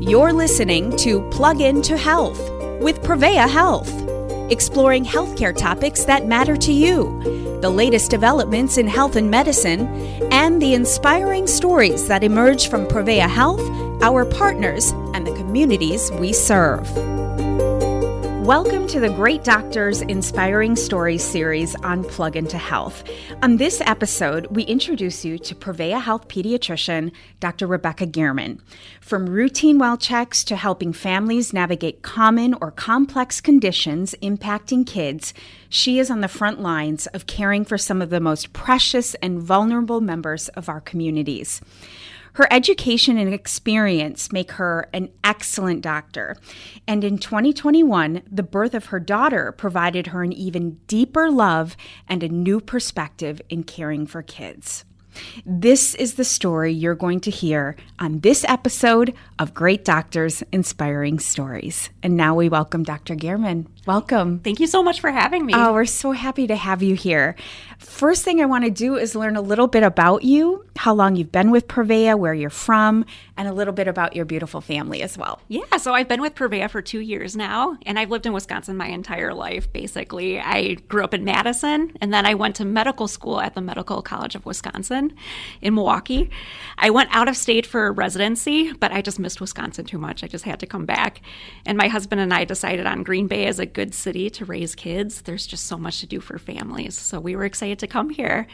You're listening to Plug Into Health with Prevea Health, exploring healthcare topics that matter to you, the latest developments in health and medicine, and the inspiring stories that emerge from Prevea Health, our partners, and the communities we serve. Welcome to the Great Doctors Inspiring Stories series on Plug Into Health. On this episode, we introduce you to Prevea Health pediatrician, Dr. Rebecca Gehrmann. From routine well checks to helping families navigate common or complex conditions impacting kids, she is on the front lines of caring for some of the most precious and vulnerable members of our communities. Her education and experience make her an excellent doctor. And in 2021, the birth of her daughter provided her an even deeper love and a new perspective in caring for kids. This is the story you're going to hear on this episode of Great Doctors Inspiring Stories. And now we welcome Dr. Gehrmann. Welcome. Thank you so much for having me. Oh, we're so happy to have you here. First thing I want to do is learn a little bit about you, how long you've been with Prevea, where you're from, and a little bit about your beautiful family as well. Yeah, so I've been with Prevea for 2 years now, and I've lived in Wisconsin my entire life, basically. I grew up in Madison, and then I went to medical school at the Medical College of Wisconsin in Milwaukee. I went out of state for residency, but I just missed Wisconsin too much. I just had to come back. And my husband and I decided on Green Bay as a good city to raise kids. There's just so much to do for families. So we were excited to come here.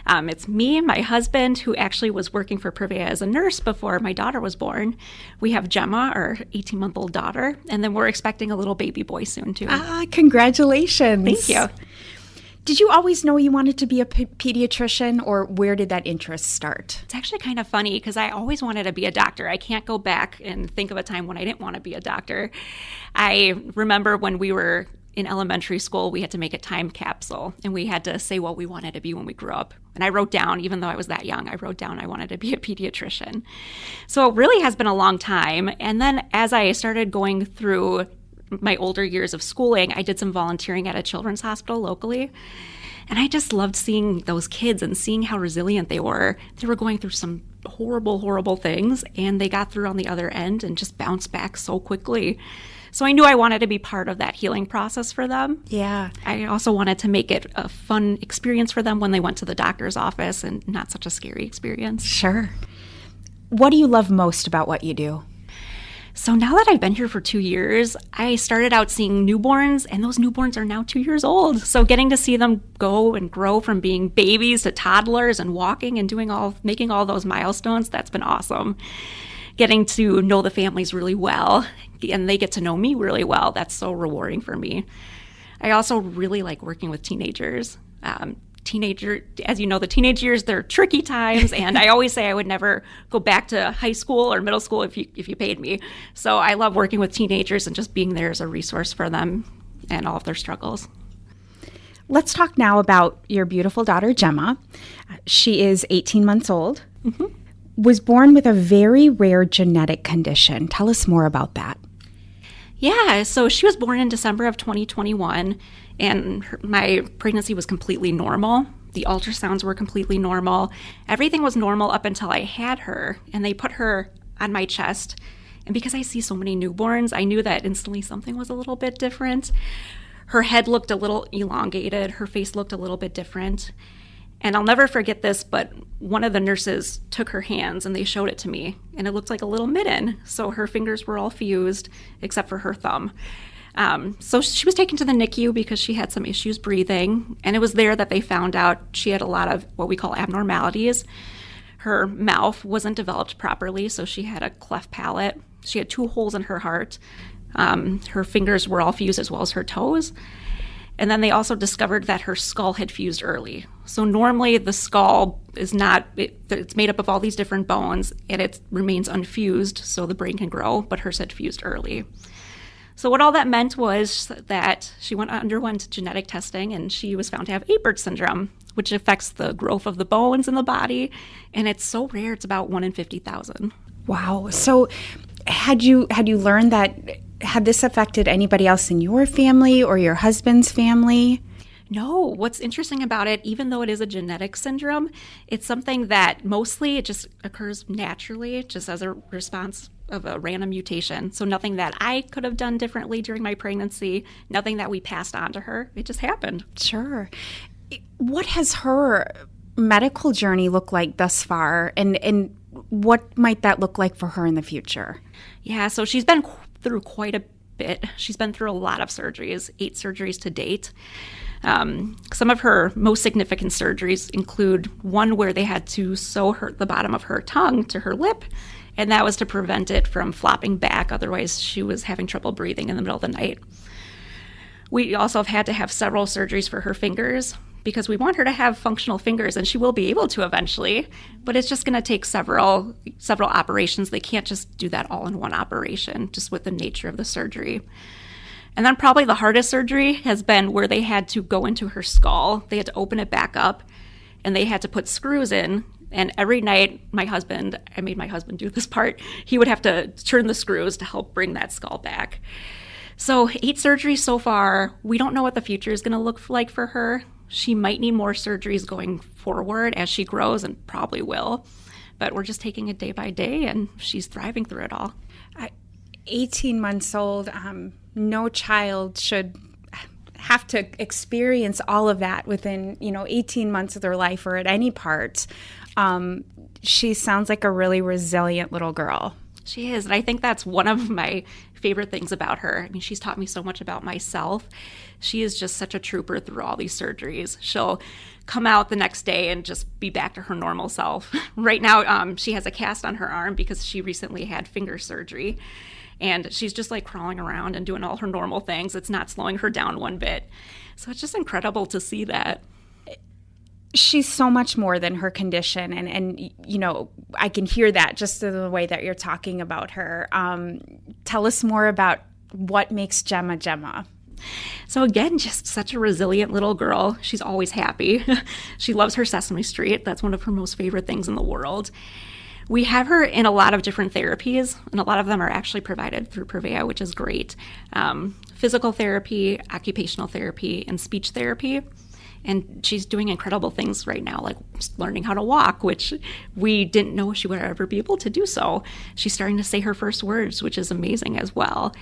It's me and my husband, who actually was working for Prevea as a nurse before my daughter was born. We have Gemma, our 18-month-old daughter, and then we're expecting a little baby boy soon, too. Congratulations. Thank you. Did you always know you wanted to be a pediatrician, or where did that interest start? It's actually kind of funny because I always wanted to be a doctor. I can't go back and think of a time when I didn't want to be a doctor. I remember when we were in elementary school, we had to make a time capsule, and we had to say what we wanted to be when we grew up. And I wrote down, even though I was that young, I wrote down I wanted to be a pediatrician. So it really has been a long time. And then as I started going through my older years of schooling, I did some volunteering at a children's hospital locally. And I just loved seeing those kids and seeing how resilient they were. They were going through some horrible, horrible things, and they got through on the other end and just bounced back so quickly. So I knew I wanted to be part of that healing process for them. Yeah. I also wanted to make it a fun experience for them when they went to the doctor's office and not such a scary experience. Sure. What do you love most about what you do? So now that I've been here for 2 years, I started out seeing newborns, and those newborns are now 2 years old. So getting to see them go and grow from being babies to toddlers and walking and making all those milestones, that's been awesome. Getting to know the families really well, and they get to know me really well. That's so rewarding for me. I also really like working with teenagers. As you know, the teenage years, they're tricky times, and I always say I would never go back to high school or middle school if you paid me. So I love working with teenagers and just being there as a resource for them and all of their struggles. Let's talk now about your beautiful daughter, Gemma. She is 18 months old. Mm-hmm. Was born with a very rare genetic condition. Tell us more about that. Yeah, so she was born in December of 2021, and my pregnancy was completely normal. The ultrasounds were completely normal. Everything was normal up until I had her, and they put her on my chest. And because I see so many newborns, I knew that instantly something was a little bit different. Her head looked a little elongated. Her face looked a little bit different. And I'll never forget this, but one of the nurses took her hands and they showed it to me, and it looked like a little mitten. So her fingers were all fused except for her thumb. So she was taken to the NICU because she had some issues breathing, and it was there that they found out she had a lot of what we call abnormalities. Her mouth wasn't developed properly, so she had a cleft palate. She had 2 holes in her heart. Her fingers were all fused as well as her toes. And then they also discovered that her skull had fused early. So normally the skull is not, it's made up of all these different bones, and it remains unfused so the brain can grow, but hers had fused early. So what all that meant was that she underwent genetic testing, and she was found to have Apert syndrome, which affects the growth of the bones in the body, and it's so rare, it's about 1 in 50,000. Wow. So had you learned that, had this affected anybody else in your family or your husband's family? No, what's interesting about it, even though it is a genetic syndrome, it's something that mostly it just occurs naturally, just as a response of a random mutation. So nothing that I could have done differently during my pregnancy, nothing that we passed on to her. It just happened. Sure. What has her medical journey looked like thus far, and what might that look like for her in the future? Yeah, so she's been through quite a bit. She's been through a lot of surgeries, 8 surgeries to date. Some of her most significant surgeries include one where they had to sew the bottom of her tongue to her lip, and that was to prevent it from flopping back. Otherwise, she was having trouble breathing in the middle of the night. We also have had to have several surgeries for her fingers because we want her to have functional fingers, and she will be able to eventually, but it's just going to take several operations. They can't just do that all in one operation, just with the nature of the surgery. And then probably the hardest surgery has been where they had to go into her skull. They had to open it back up, and they had to put screws in. And every night, I made my husband do this part, he would have to turn the screws to help bring that skull back. So 8 surgeries so far. We don't know what the future is going to look like for her. She might need more surgeries going forward as she grows, and probably will. But we're just taking it day by day, and she's thriving through it all. 18 months old, no child should have to experience all of that within, 18 months of their life or at any part. She sounds like a really resilient little girl. She is, and I think that's one of my favorite things about her. I mean, she's taught me so much about myself. She is just such a trooper through all these surgeries. She'll come out the next day and just be back to her normal self. Right now, she has a cast on her arm because she recently had finger surgery. And she's just like crawling around and doing all her normal things. It's not slowing her down one bit. So it's just incredible to see that. She's so much more than her condition. And I can hear that just in the way that you're talking about her. Tell us more about what makes Gemma Gemma. So again, just such a resilient little girl. She's always happy. She loves her Sesame Street. That's one of her most favorite things in the world. We have her in a lot of different therapies, and a lot of them are actually provided through Prevea, which is great. Physical therapy, occupational therapy, and speech therapy. And she's doing incredible things right now, like learning how to walk, which we didn't know she would ever be able to do so. She's starting to say her first words, which is amazing as well.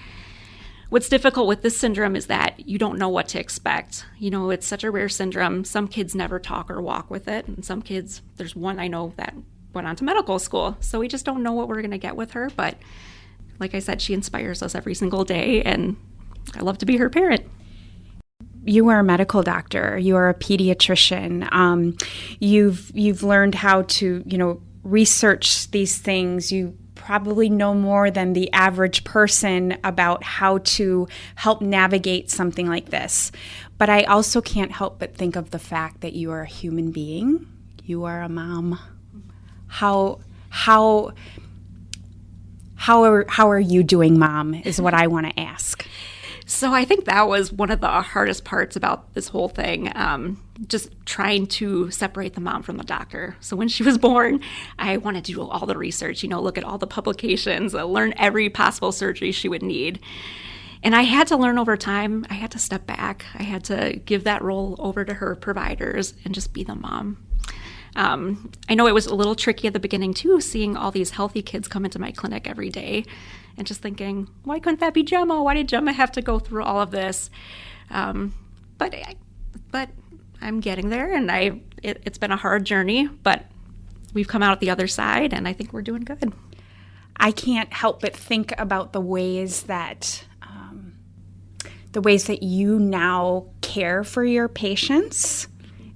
What's difficult with this syndrome is that you don't know what to expect. It's such a rare syndrome. Some kids never talk or walk with it, and some kids, there's one I know that went on to medical school. So we just don't know what we're going to get with her. But like I said, she inspires us every single day, and I love to be her parent. You are a medical doctor. You are a pediatrician. You've learned how to, research these things. You probably know more than the average person about how to help navigate something like this. But I also can't help but think of the fact that you are a human being. You are a mom. How are you doing, Mom, is what I want to ask. So I think that was one of the hardest parts about this whole thing, just trying to separate the mom from the doctor. So when she was born, I wanted to do all the research, look at all the publications, learn every possible surgery she would need. And I had to learn over time. I had to step back. I had to give that role over to her providers and just be the mom. I know it was a little tricky at the beginning, too, seeing all these healthy kids come into my clinic every day and just thinking, why couldn't that be Gemma? Why did Gemma have to go through all of this? But I'm getting there, and it's been a hard journey, but we've come out the other side, and I think we're doing good. I can't help but think about the ways that you now care for your patients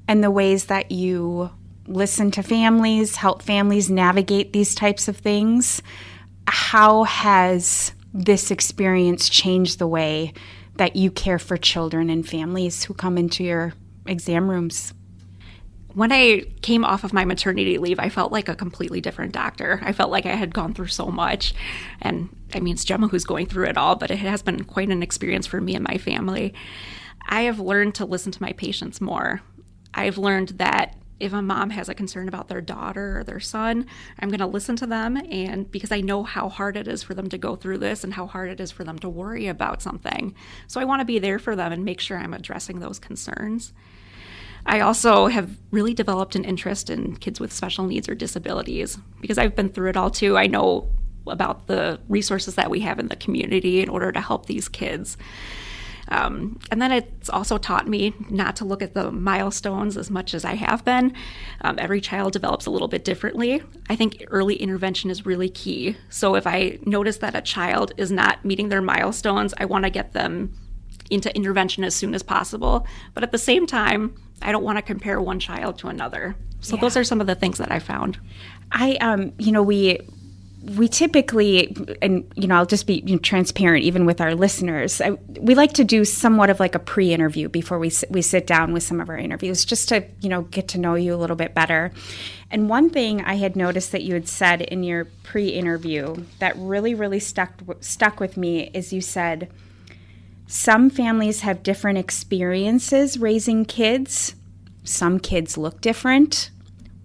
and the ways that you listen to families, help families navigate these types of things. How has this experience changed the way that you care for children and families who come into your exam rooms? When I came off of my maternity leave, I felt like a completely different doctor. I felt like I had gone through so much. And I mean, it's Gemma who's going through it all, but it has been quite an experience for me and my family. I have learned to listen to my patients more. I've learned that if a mom has a concern about their daughter or their son, I'm going to listen to them, and because I know how hard it is for them to go through this and how hard it is for them to worry about something. So I want to be there for them and make sure I'm addressing those concerns. I also have really developed an interest in kids with special needs or disabilities because I've been through it all too. I know about the resources that we have in the community in order to help these kids. And then it's also taught me not to look at the milestones as much as I have been. Every child develops a little bit differently. I think early intervention is really key. So if I notice that a child is not meeting their milestones, I want to get them into intervention as soon as possible. But at the same time, I don't want to compare one child to another. So those are some of the things that I found. We typically, and I'll just be transparent even with our listeners, we like to do somewhat of like a pre-interview before we sit down with some of our interviews, just to get to know you a little bit better. And one thing I had noticed that you had said in your pre-interview that really stuck with me is you said, some families have different experiences raising kids. Some kids look different.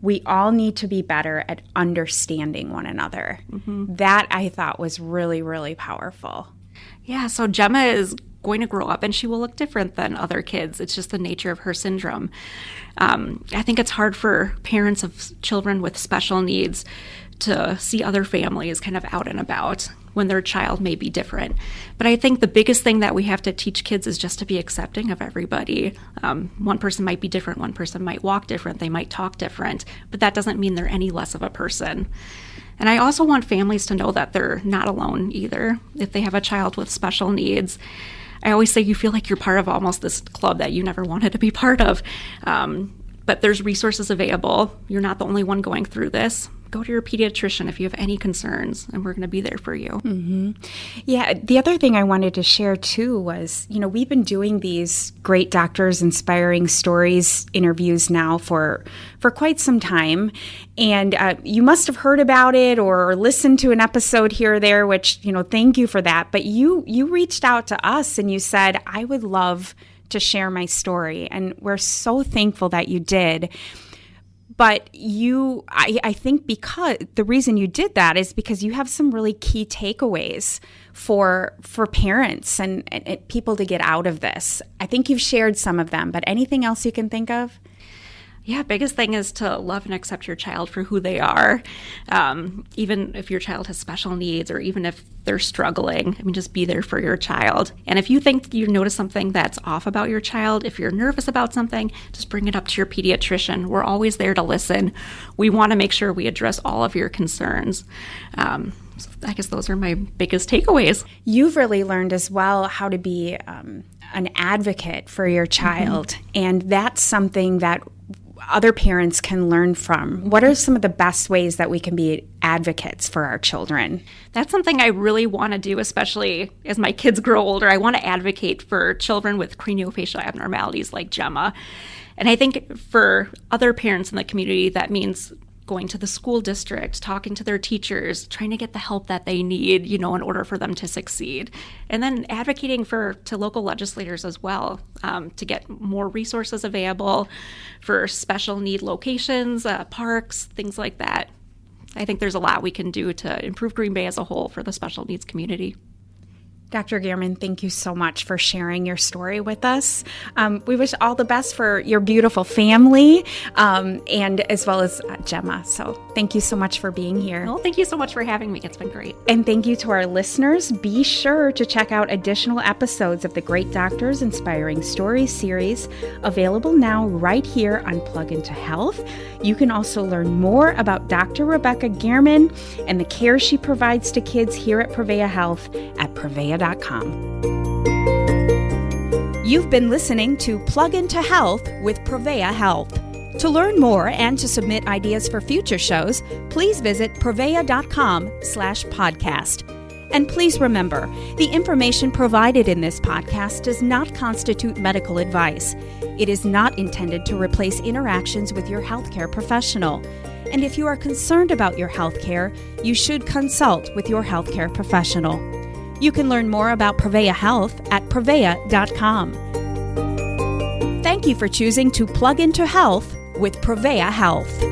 We all need to be better at understanding one another. Mm-hmm. That I thought was really, really powerful. Yeah, so Gemma is going to grow up and she will look different than other kids. It's just the nature of her syndrome. I think it's hard for parents of children with special needs to see other families kind of out and about when their child may be different. But I think the biggest thing that we have to teach kids is just to be accepting of everybody. One person might be different, one person might walk different, they might talk different, but that doesn't mean they're any less of a person. And I also want families to know that they're not alone either. If they have a child with special needs, I always say you feel like you're part of almost this club that you never wanted to be part of. But there's resources available. You're not the only one going through this. Go to your pediatrician if you have any concerns, and we're going to be there for you. Mm-hmm. Yeah, the other thing I wanted to share, too, was, we've been doing these Great Doctors Inspiring Stories interviews now for quite some time, and you must have heard about it or listened to an episode here or there, which, thank you for that. But you reached out to us and you said, I would love to share my story, and we're so thankful that you did. But I think because the reason you did that is because you have some really key takeaways for parents and people to get out of this. I think you've shared some of them, but anything else you can think of? Yeah, biggest thing is to love and accept your child for who they are. Even if your child has special needs or even if they're struggling, just be there for your child. And if you think you notice something that's off about your child, if you're nervous about something, just bring it up to your pediatrician. We're always there to listen. We want to make sure we address all of your concerns. So I guess those are my biggest takeaways. You've really learned as well how to be an advocate for your child. Mm-hmm. And that's something that other parents can learn from. What are some of the best ways that we can be advocates for our children? That's something I really want to do, especially as my kids grow older. I want to advocate for children with craniofacial abnormalities like Gemma. And I think for other parents in the community, that means going to the school district, talking to their teachers, trying to get the help that they need, in order for them to succeed. And then advocating to local legislators as well, to get more resources available for special need locations, parks, things like that. I think there's a lot we can do to improve Green Bay as a whole for the special needs community. Dr. Gehrmann, thank you so much for sharing your story with us. We wish all the best for your beautiful family and as well as Gemma. So thank you so much for being here. Well, thank you so much for having me. It's been great. And thank you to our listeners. Be sure to check out additional episodes of the Great Doctors Inspiring Stories series, available now right here on Plug Into Health. You can also learn more about Dr. Rebecca Gehrmann and the care she provides to kids here at Prevea Health at Prevea.com. You've been listening to Plug Into Health with Prevea Health. To learn more and to submit ideas for future shows, please visit prevea.com/podcast. And please remember, the information provided in this podcast does not constitute medical advice. It is not intended to replace interactions with your healthcare professional. And if you are concerned about your healthcare, you should consult with your healthcare professional. You can learn more about Prevea Health at prevea.com. Thank you for choosing to plug into health with Prevea Health.